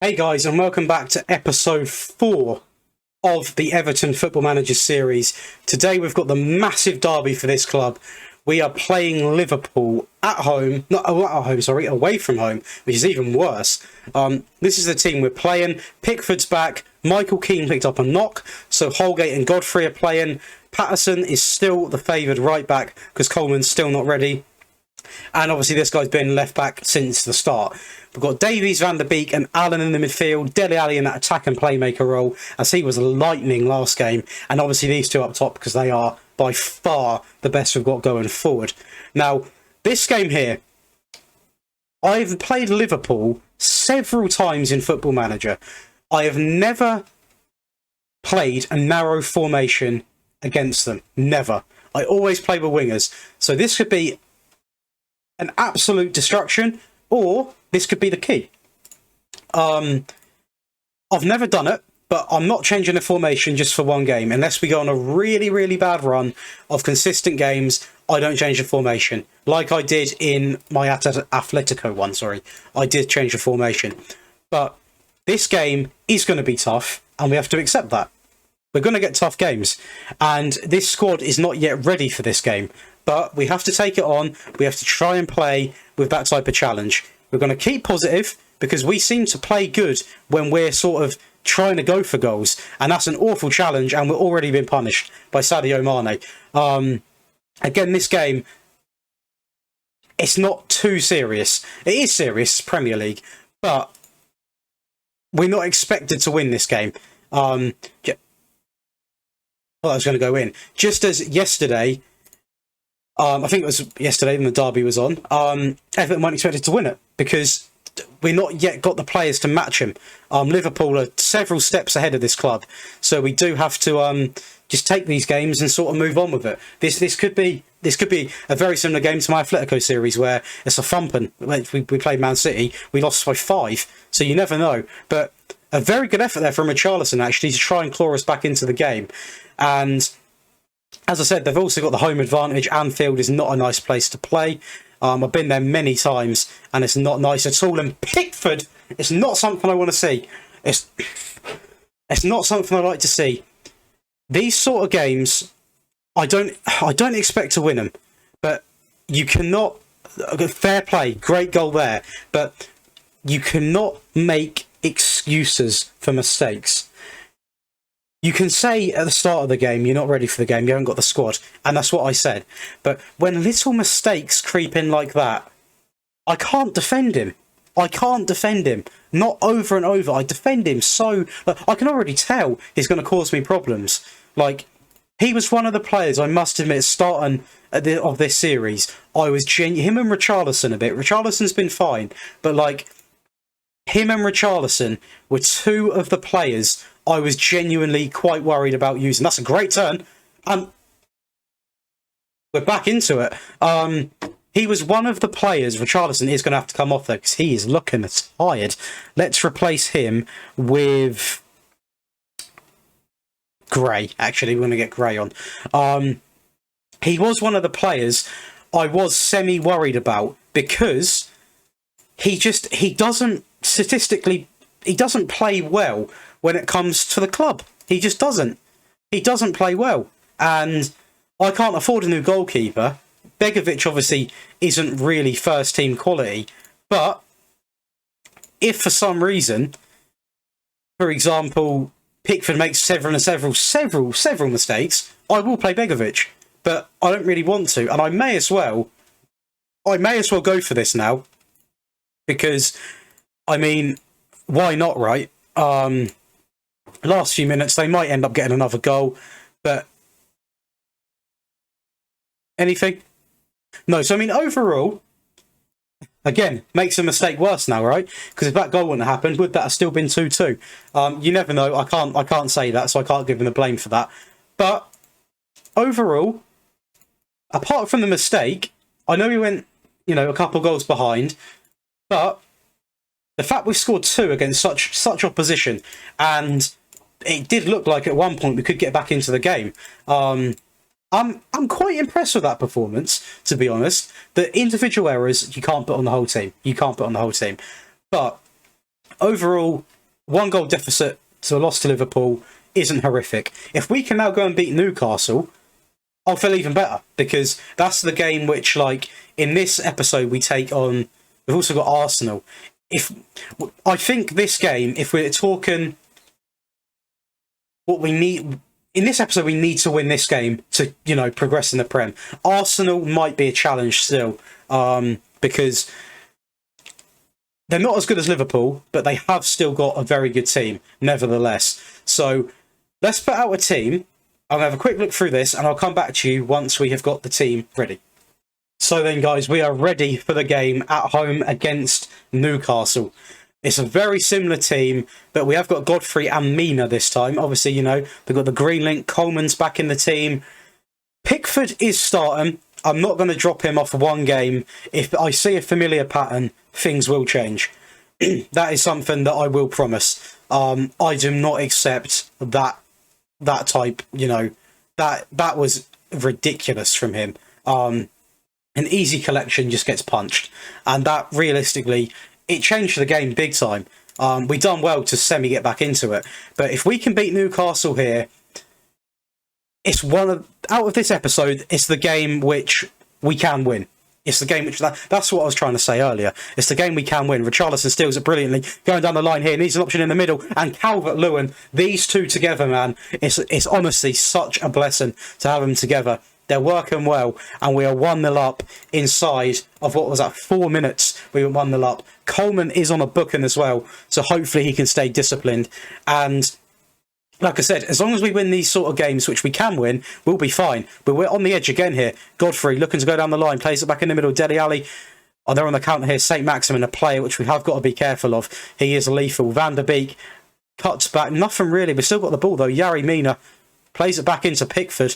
Hey guys, and welcome back to episode 4 of the Everton Football Manager series. Today we've got the massive derby for this club. We are playing Liverpool at home, away from home, which is even worse. This is the team we're playing. Pickford's back. Michael Keane picked up a knock, so Holgate and Godfrey are playing. Patterson is still the favoured right back because Coleman's still not ready. And obviously this guy's been left back since the start. We've got Davies, Van der Beek and Allen in the midfield. Dele Alli in that attack and playmaker role, as he was lightning last game. And obviously these two up top because they are by far the best we've got going forward. Now, this game here, I've played Liverpool several times in Football Manager. I have never played a narrow formation against them. Never. I always play with wingers. So this could be an absolute destruction, or this could be the key. I've never done it, but I'm not changing the formation just for one game. Unless we go on a really, really bad run of consistent games, I don't change the formation. Like I did in my Atletico one, I did change the formation. But this game is going to be tough, and we have to accept that. We're going to get tough games, and this squad is not yet ready for this game. But we have to take it on. We have to try and play with that type of challenge. We're going to keep positive because we seem to play good when we're sort of trying to go for goals. And that's an awful challenge, and we're already been punished by Sadio Mane. Again, this game, it's not too serious. It is serious, it's Premier League, but we're not expected to win this game. I was going to go in. Just as yesterday, I think it was yesterday when the derby was on, Everton weren't expected to win it because we're not yet got the players to match him. Liverpool are several steps ahead of this club, so we do have to just take these games and sort of move on with it. This could be a very similar game to my Atletico series where it's a thumping. We played Man City, we lost by 5, so you never know. But a very good effort there from Richarlison actually to try and claw us back into the game. And as I said, they've also got the home advantage. Anfield is not a nice place to play. I've been there many times, and it's not nice at all. And Pickford, it's not something I want to see. It's not something I like to see. These sort of games, I don't expect to win them, but you cannot. Fair play, great goal there, but you cannot make excuses for mistakes. You can say at the start of the game, you're not ready for the game, you haven't got the squad, and that's what I said. But when little mistakes creep in like that, I can't defend him. Not over and over. I defend him so... I can already tell he's going to cause me problems. He was one of the players, I must admit, starting of this series. I was him and Richarlison a bit. Richarlison's been fine, but him and Richarlison were two of the players I was genuinely quite worried about using. That's a great turn. We're back into it. He was one of the players. Richarlison is going to have to come off there because he is looking tired. Let's replace him with Gray. Actually, we're going to get Gray on. He was one of the players I was semi-worried about because he doesn't play well when it comes to the club. He just doesn't. He doesn't play well. And I can't afford a new goalkeeper. Begovic obviously isn't really first team quality. But if for some reason, for example, Pickford makes several mistakes, I will play Begovic. But I don't really want to. And I may as well go for this now. Because, I mean, why not, right? Last few minutes, they might end up getting another goal, but anything? No, so I mean, overall, again, makes a mistake worse now, right? Because if that goal wouldn't have happened, would that have still been 2-2? You never know. I can't say that, so I can't give him the blame for that. But overall, apart from the mistake, I know we went, a couple goals behind, but the fact we've scored 2 against such opposition, and it did look like at one point we could get back into the game. I'm quite impressed with that performance, to be honest. The individual errors you can't put on the whole team. But overall, 1-goal deficit to a loss to Liverpool isn't horrific. If we can now go and beat Newcastle, I'll feel even better, because that's the game which, like, in this episode we take on. We've also got Arsenal. I think this game, if we're talking what we need in this episode, we need to win this game to, progress in the Prem. Arsenal might be a challenge still, because they're not as good as Liverpool, but they have still got a very good team, nevertheless. So let's put out a team. I'll have a quick look through this, and I'll come back to you once we have got the team ready. So then, guys, we are ready for the game at home against Newcastle. It's a very similar team, but we have got Godfrey and Mina this time. Obviously, they've got the green link. Coleman's back in the team. Pickford is starting. I'm not going to drop him off one game. If I see a familiar pattern, things will change. That is something that I will promise. I do not accept that type, that was ridiculous from him. An easy collection just gets punched. And that, realistically, it changed the game big time. We done well to get back into it. But if we can beat Newcastle here, it's out of this episode, it's the game which we can win. It's the game which, that's what I was trying to say earlier. It's the game we can win. Richarlison steals it brilliantly. Going down the line here, needs an option in the middle. And Calvert-Lewin, these two together, man, it's honestly such a blessing to have them together. They're working well, and we are 1-0 up inside of, 4 minutes. We were 1-0 up. Coleman is on a booking as well, so hopefully he can stay disciplined. And like I said, as long as we win these sort of games, which we can win, we'll be fine. But we're on the edge again here. Godfrey looking to go down the line, plays it back in the middle. Dele Alli, they're on the counter here. St. Maximin, a player which we have got to be careful of. He is lethal. Van der Beek cuts back. Nothing really. We've still got the ball, though. Yerry Mina plays it back into Pickford.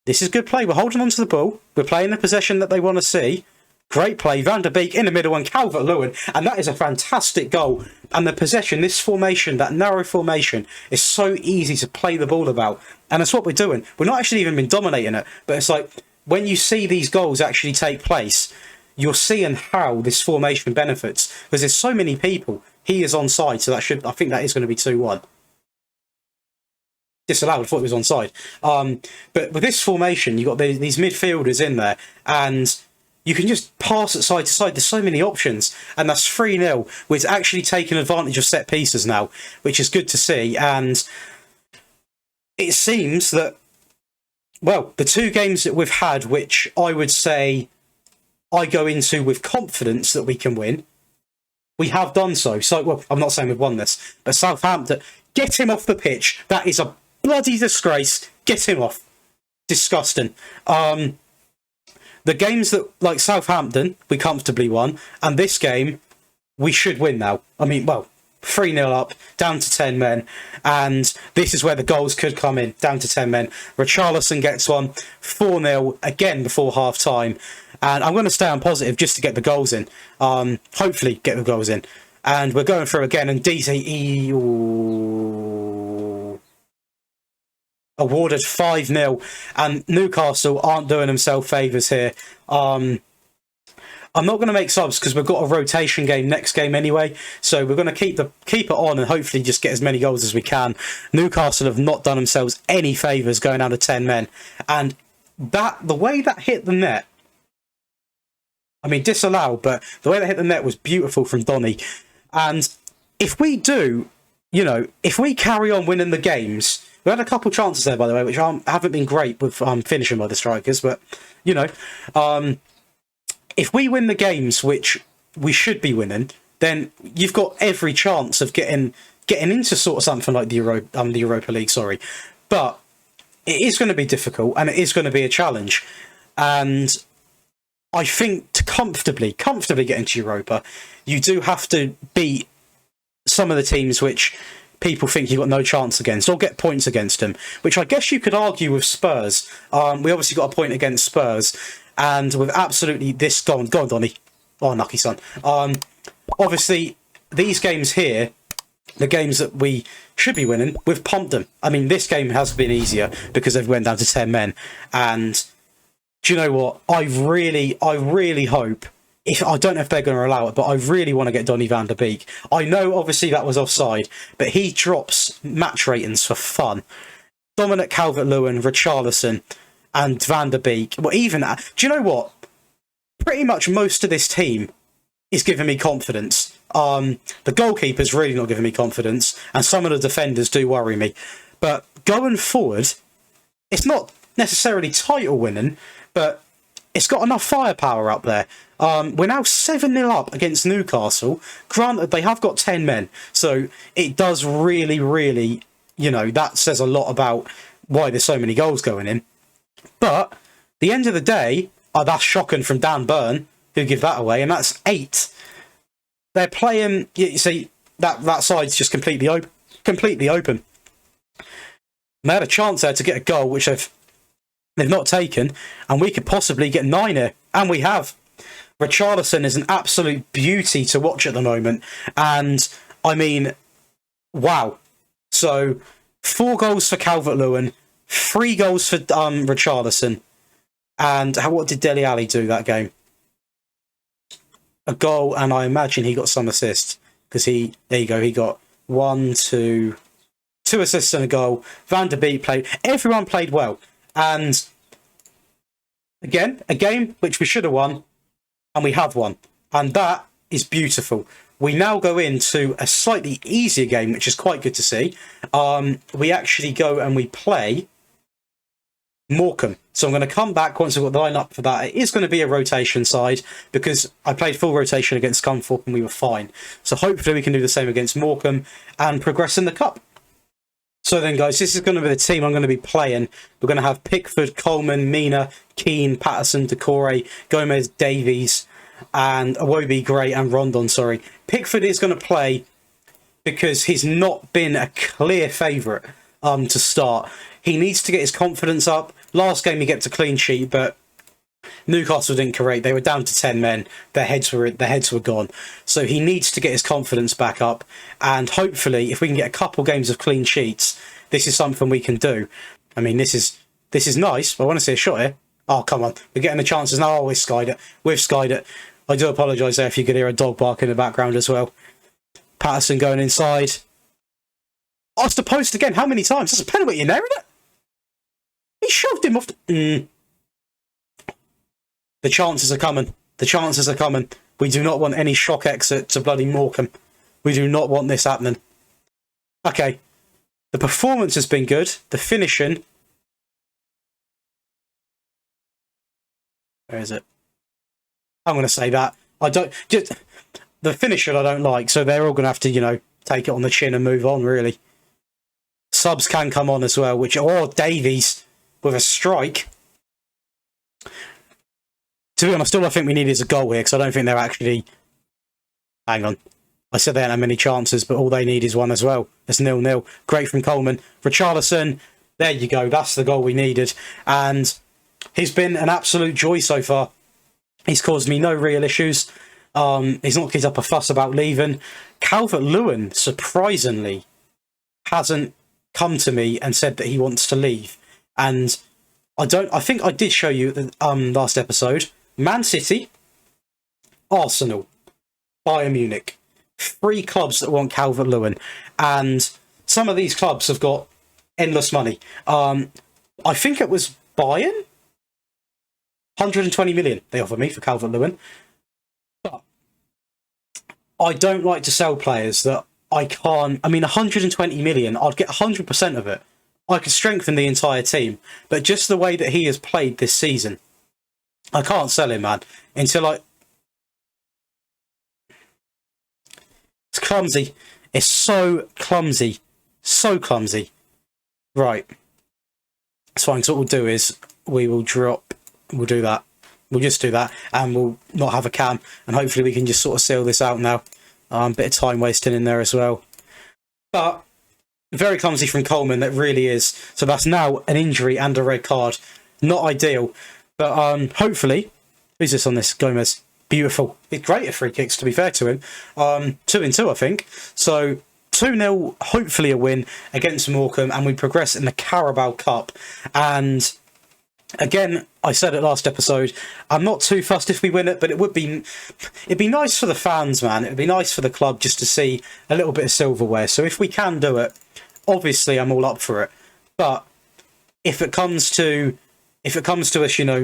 This is good play. We're holding on to the ball. We're playing the possession that they want to see. Great play. Van der Beek in the middle and Calvert-Lewin. And that is a fantastic goal. And the possession, this formation, that narrow formation, is so easy to play the ball about. And that's what we're doing. We're not actually even been dominating it. But it's like, when you see these goals actually take place, you're seeing how this formation benefits. Because there's so many people. He is onside, so I think that is going to be 2-1. Disallowed, I thought it was onside. But with this formation, you've got these midfielders in there, and you can just pass it side to side. There's so many options, and that's 3-0. We're actually taking advantage of set pieces now, which is good to see. And it seems that, well, the two games that we've had, which I would say I go into with confidence that we can win, we have done so. So, well, I'm not saying we've won this, but Southampton, get him off the pitch. That is a bloody disgrace. Get him off. Disgusting. The games that, like Southampton, we comfortably won, and this game, we should win now. I mean, well, 3-0 up, down to 10 men, and this is where the goals could come in, down to 10 men. Richarlison gets one, 4-0, again before half-time, and I'm going to stay on positive just to get the goals in. Hopefully get the goals in. And we're going through again, and DZE awarded 5-0, and Newcastle aren't doing themselves favours here. I'm not going to make subs because we've got a rotation game next game anyway, so we're going to keep it on and hopefully just get as many goals as we can. Newcastle have not done themselves any favours going down to 10 men, and the way that hit the net, I mean, disallowed, but the way that hit the net was beautiful from Donny. And if we do, if we carry on winning the games, we had a couple chances there, by the way, which haven't been great with finishing by the strikers, but, if we win the games, which we should be winning, then you've got every chance of getting into sort of something like the Europa League, sorry. But it is going to be difficult, and it is going to be a challenge. And I think to comfortably get into Europa, you do have to beat some of the teams which people think you've got no chance against, or get points against them, which I guess you could argue with Spurs. We obviously got a point against Spurs, and with absolutely this... Go on, Donny. Oh, unlucky son. Obviously, these games here, the games that we should be winning, we've pumped them. I mean, this game has been easier because they've went down to 10 men, and do you know what? I really hope if I don't know if they're going to allow it, but I really want to get Donny van der Beek. I know obviously that was offside, but he drops match ratings for fun. Dominic Calvert-Lewin, Richarlison, and Van der Beek. Well, even do you know what? Pretty much most of this team is giving me confidence. The goalkeeper's really not giving me confidence, and some of the defenders do worry me. But going forward, it's not necessarily title winning, but it's got enough firepower up there. We're now 7-0 up against Newcastle. Granted, they have got 10 men, so it does really, really, that says a lot about why there's so many goals going in. But the end of the day, that's shocking from Dan Burn, who give that away, and that's 8. They're playing. You see that side's just completely open. They had a chance there to get a goal, which they've not taken, and we could possibly get 9 here, and we have. Richarlison is an absolute beauty to watch at the moment, and I mean, wow. So 4 goals for Calvert-Lewin, 3 goals for Richarlison, and what did Dele Alli do that game? A goal, and I imagine he got some assists, because there you go, he got 2 assists and a goal. Van der Beek played, everyone played well, and again, a game which we should have won, and we have won, and that is beautiful. We now go into a slightly easier game, which is quite good to see. We actually go and we play Morecambe. So I'm going to come back once I've got the line up for that. It is going to be a rotation side, because I played full rotation against Scunthorpe and we were fine. So hopefully we can do the same against Morecambe and progress in the cup. So then, guys, this is going to be the team I'm going to be playing. We're going to have Pickford, Coleman, Mina, Keane, Patterson, Decore, Gomez, Davies, and Iwobi, Gray, and Rondon, sorry. Pickford is going to play because he's not been a clear favourite to start. He needs to get his confidence up. Last game he kept a clean sheet, but Newcastle didn't create. They were down to 10 men. Their heads were gone. So he needs to get his confidence back up. And hopefully, if we can get a couple games of clean sheets, this is something we can do. I mean, this is nice. But I want to see a shot here. Oh, come on. We're getting the chances now. Oh, we've skied it. We've skied it. I do apologise there if you could hear a dog bark in the background as well. Patterson going inside. Oh, it's the post again. How many times? That's a penalty in there, isn't it? He shoved him off the... The chances are coming. The chances are coming. We do not want any shock exit to bloody Morecambe. We do not want this happening. Okay. The performance has been good. The finishing... Where is it? I'm going to say that. The finishing I don't like, so they're all going to have to, take it on the chin and move on, really. Subs can come on as well, Davies with a strike. To be honest, all I think we need is a goal here, because I don't think they're actually... Hang on. I said they don't have many chances, but all they need is one as well. It's 0-0. Great from Coleman. Richarlison, there you go. That's the goal we needed. And he's been an absolute joy so far. He's caused me no real issues. He's not kicked up a fuss about leaving. Calvert-Lewin, surprisingly, hasn't come to me and said that he wants to leave. And I think I did show you the last episode. Man City, Arsenal, Bayern Munich. 3 clubs that want Calvert-Lewin. And some of these clubs have got endless money. I think it was Bayern? 120 million they offered me for Calvert-Lewin. But I don't like to sell players that I can't... I mean, 120 million, I'd get 100% of it. I could strengthen the entire team. But just the way that he has played this season, I can't sell him, man. It's clumsy. It's so clumsy. So clumsy. Right. It's fine. So what we'll do is we'll do that. We'll just do that, and we'll not have a cam, and hopefully we can just sort of seal this out now. Bit of time wasting in there as well. But very clumsy from Coleman, that really is. So that's now an injury and a red card. Not ideal. But hopefully... Who's this on this? Gomez. Beautiful. It's great at free kicks, to be fair to him. 2-2, I think. So 2-0, hopefully a win against Morecambe, and we progress in the Carabao Cup. And Again, I said it last episode, I'm not too fussed if we win it, but it'd be nice for the fans, man. It'd be nice for the club just to see a little bit of silverware. So if we can do it, obviously I'm all up for it. But if it comes to us, you know,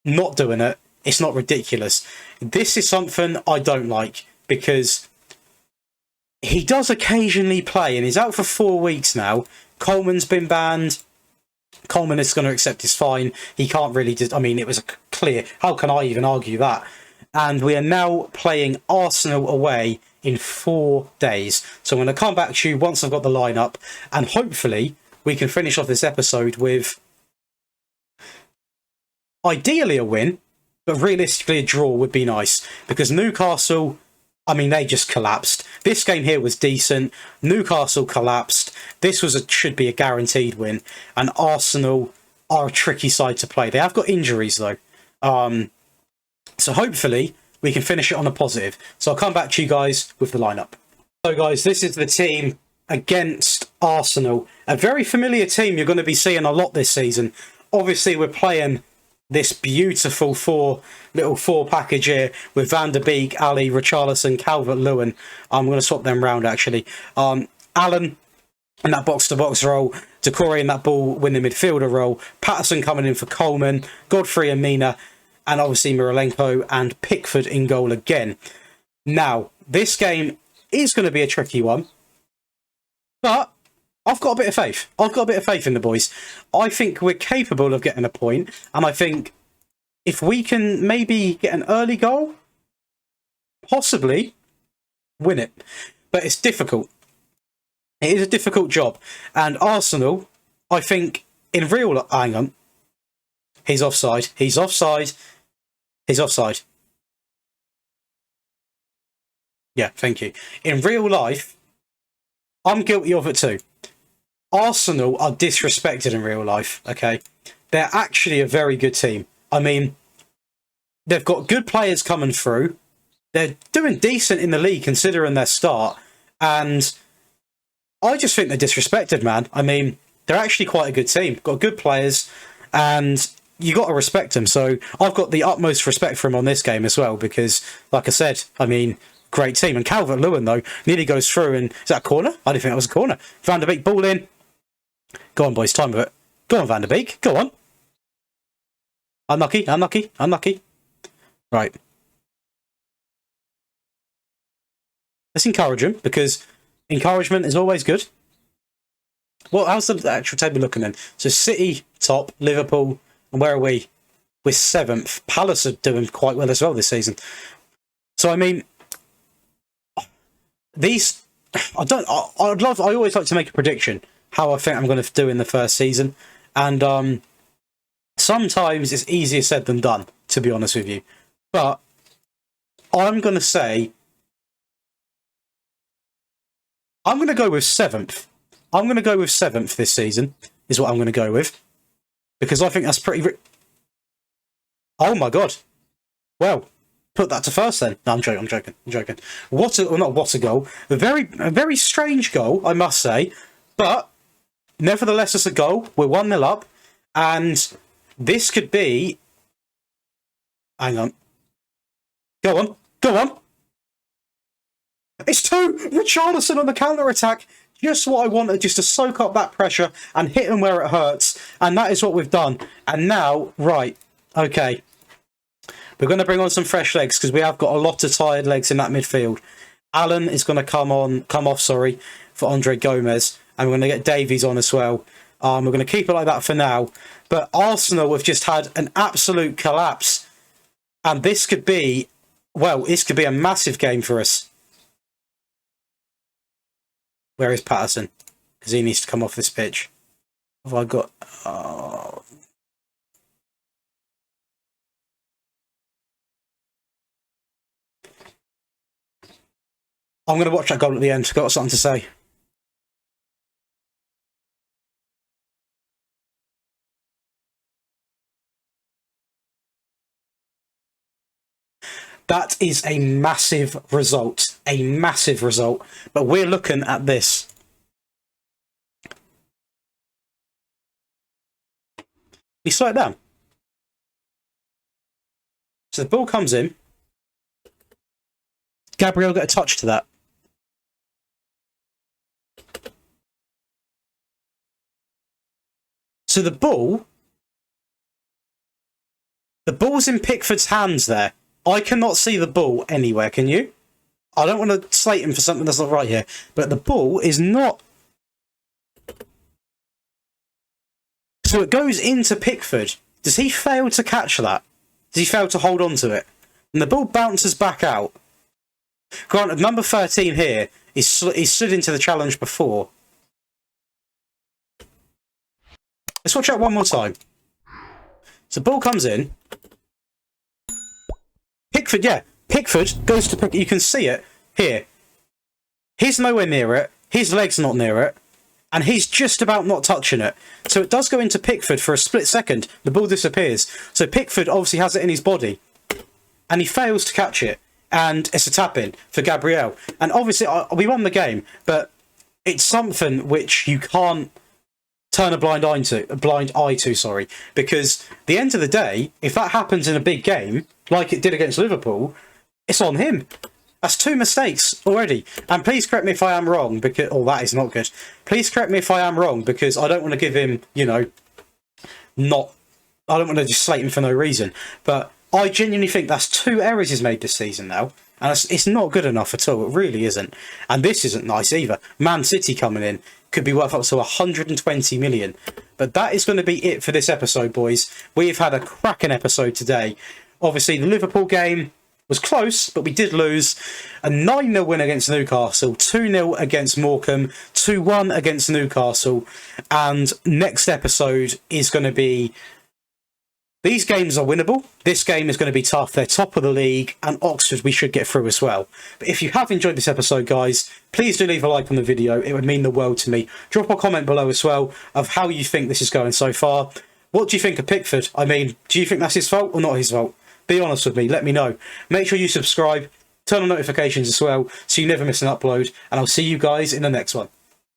not doing it, it's not ridiculous. This is something I don't like, because he does occasionally play, and he's out for 4 weeks now. Coleman's been banned. Coleman is going to accept his fine. He can't really... I mean, it was clear. How can I even argue that? And we are now playing Arsenal away in 4 days. So I'm going to come back to you once I've got the lineup, and hopefully we can finish off this episode with ideally a win, but realistically a draw would be nice, because Newcastle, I mean, they just collapsed. This game here was decent. Newcastle collapsed. This should be a guaranteed win. And Arsenal are a tricky side to play. They have got injuries, though. So hopefully we can finish it on a positive. So I'll come back to you guys with the lineup. So, guys, this is the team against Arsenal. A very familiar team you're going to be seeing a lot this season. Obviously, we're playing this beautiful four package here with Van der Beek, Ali, Richarlison, Calvert-Lewin. I'm going to swap them round, actually. Allen in that box-to-box role, Decore in that ball-winning midfielder role, Patterson coming in for Coleman, Godfrey and Mina, and obviously Miralenko and Pickford in goal again. Now, this game is going to be a tricky one, but I've got a bit of faith. I've got a bit of faith in the boys. I think we're capable of getting a point, and I think if we can maybe get an early goal, possibly win it. But it's difficult. It is a difficult job. And Arsenal, I think, in real... Hang on. He's offside. He's offside. He's offside. Yeah, thank you. In real life, I'm guilty of it too. Arsenal are disrespected in real life, okay? They're actually a very good team. I mean, they've got good players coming through. They're doing decent in the league considering their start. And I just think they're disrespected, man. I mean, they're actually quite a good team. Got good players, and you got to respect them. So I've got the utmost respect for him on this game as well, because, like I said, I mean, great team. And Calvert-Lewin, though, nearly goes through. And is that a corner? I didn't think that was a corner. Van der Beek, ball in. Go on, boys, time with it. Go on, Van der Beek. Go on. Unlucky, unlucky, unlucky. Right. Let's encourage him, because encouragement is always good. Well, how's the actual table looking then? So City, top, Liverpool, and where are we? We're 7th. Palace are doing quite well as well this season. So, I mean, these... I always like to make a prediction how I think I'm going to do in the first season. And sometimes it's easier said than done, to be honest with you. But I'm going to say... I'm going to go with 7th. I'm going to go with 7th this season, is what I'm going to go with. Because I think that's pretty... Oh my god. Well, put that to first then. No, I'm joking. What a goal. A very strange goal, I must say. But, nevertheless, it's a goal. We're 1-0 up. And this could be... Hang on. Go on. Go on. It's 2! Richarlison on the counter-attack. Just what I wanted, just to soak up that pressure and hit him where it hurts. And that is what we've done. And now, right, okay. We're going to bring on some fresh legs, because we have got a lot of tired legs in that midfield. Allen is going to come off, for Andre Gomez. And we're going to get Davies on as well. We're going to keep it like that for now. But Arsenal have just had an absolute collapse. And this could be, well, this could be a massive game for us. Where is Patterson? Because he needs to come off this pitch. Have I got... I'm going to watch that goal at the end. Got something to say. That is a massive result. A massive result. But we're looking at this. You slow it down. So the ball comes in. Gabriel got a touch to that. So the ball's in Pickford's hands there. I cannot see the ball anywhere, can you? I don't want to slate him for something that's not right here, but the ball is not... So it goes into Pickford. Does he fail to catch that? Does he fail to hold on to it? And the ball bounces back out. Granted, number 13 here, he slid into the challenge before. Let's watch that one more time. So the ball comes in. Pickford, yeah. Pickford goes to pick. You can see it here. He's nowhere near it. His leg's not near it. And he's just about not touching it. So it does go into Pickford for a split second. The ball disappears. So Pickford obviously has it in his body. And he fails to catch it. And it's a tap-in for Gabriel. And obviously, we won the game. But it's something which you can't turn a blind eye to, because at the end of the day, if that happens in a big game like it did against Liverpool, it's on him. That's 2 mistakes already. And please correct me if I am wrong, because that is not good. Please correct me if I am wrong, because I don't want to give him, I don't want to just slate him for no reason, but I genuinely think that's 2 errors he's made this season now. And it's not good enough at all. It really isn't. And this isn't nice either. Man City coming in could be worth up to 120 million. But that is going to be it for this episode, boys. We've had a cracking episode today. Obviously, the Liverpool game was close, but we did lose. A 9-0 win against Newcastle, 2-0 against Morecambe, 2-1 against Newcastle. And next episode is going to be... These games are winnable. This game is going to be tough. They're top of the league, and Oxford we should get through as well. But if you have enjoyed this episode, guys, please do leave a like on the video. It would mean the world to me. Drop a comment below as well of how you think this is going so far. What do you think of Pickford? I mean, do you think that's his fault or not his fault? Be honest with me. Let me know. Make sure you subscribe. Turn on notifications as well so you never miss an upload. And I'll see you guys in the next one.